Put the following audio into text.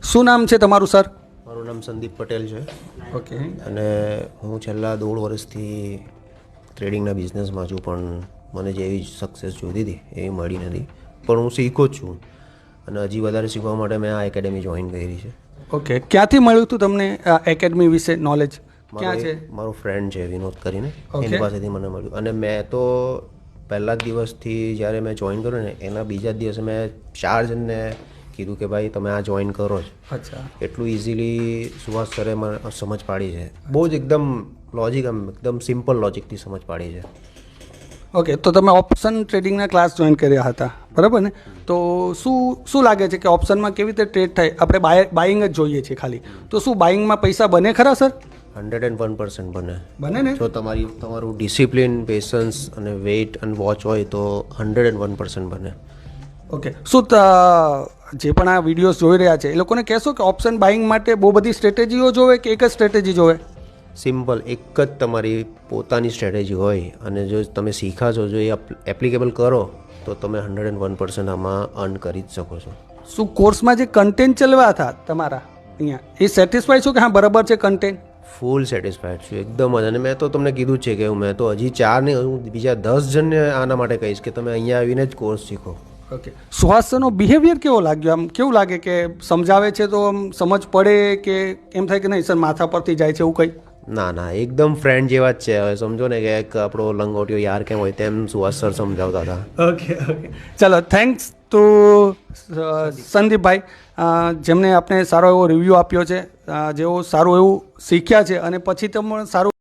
શું નામ છે તમારું સર? મારું નામ સંદીપ પટેલ છે ઓકે. અને હું છેલ્લા 1.5 વર્ષથી ટ્રેડિંગના બિઝનેસમાં છું, પણ મને જેવી સક્સેસ જોઈતી હતી એવી મળી નથી. પણ હું શીખો જ છું અને હજી વધારે શીખવા માટે મેં આ એકેડેમી જોઈન કરી છે. ઓકે, ક્યાંથી મળ્યું હતું તમને આ એકેડમી વિશે નોલેજ? ક્યાં છે? મારો ફ્રેન્ડ છે વિનોદ કરીને, Okay. એની પાસેથી મને મળ્યું. અને મેં તો પહેલા જ દિવસથી જ્યારે મેં જોઈન કર્યું ને એના બીજા જ દિવસે મેં 4 જણને કીધું કે ભાઈ તમે આ જોઈન કરો જ. અચ્છા. એટલું ઇઝીલી સુભાષ સરે મને સમજ પાડી છે. બહુ જ એકદમ લોજિક, એકદમ સિમ્પલ લોજિકથી સમજ પાડી છે. ઓકે, તો તમે ઓપ્શન ટ્રેડિંગના ક્લાસ જોઈન કર્યા હતા, બરાબર ને? તો શું લાગે છે કે ઓપ્શનમાં કેવી રીતે ટ્રેડ થાય? આપણે બાઇંગ જ જોઈએ છીએ ખાલી, તો શું બાઇંગમાં પૈસા બને ખરા સર? 101% બને ને? જો તમારું ડિસિપ્લિન, પેશન્સ અને વેઇટ અને વોચ હોય તો 101% બને. ઓકે, શું જે પણ આ વિડીયોઝ જોઈ રહ્યા છે એ લોકોને કહેશો કે ઓપ્શન બાઇંગ માટે બહુ બધી સ્ટ્રેટેજીઓ જોવે કે એક જ સ્ટ્રેટેજી જોવે? સિમ્પલ, એક જ તમારી પોતાની સ્ટ્રેટેજી હોય અને જો તમે શીખા છો, જો એ એપ્લિકેબલ કરો તો તમે 101% આમાં અર્ન કરી જ શકો છો. શું કોર્સમાં જે કન્ટેન્ટ ચલાવ્યા હતા તમારા અહીંયા, એ સેટિસ્ફાઈ છો કે હા બરાબર છે કન્ટેન્ટ? ફૂલ સેટિસ્ફાઈડ છું એકદમ જ. અને મેં તો તમને કીધું જ છે કે મેં તો હજી 4 નહીં, હું બીજા 10 જણને આના માટે કહીશ કે તમે અહીંયા આવીને જ કોર્સ શીખો. ઓકે, સુહાસ સરનો બિહેવિયર કેવો લાગ્યો? આમ કેવું લાગે કે સમજાવે છે તો આમ સમજ પડે કે એમ થાય કે નહીં સર માથા પરથી જાય છે એવું કંઈ? ના ના, એકદમ ફ્રેન્ડ જેવા જ છે. હવે સમજો ને કે એક આપણો લંગોટિયો યાર કેમ હોય તેમ સુહાસ સર સમજાવતા હતા. ઓકે, ચલો, થેન્ક્સ ટુ સંદીપભાઈ, જેમને આપણે સારો એવો રિવ્યૂ આપ્યો છે, જેઓ સારું એવું શીખ્યા છે અને પછી તમે સારું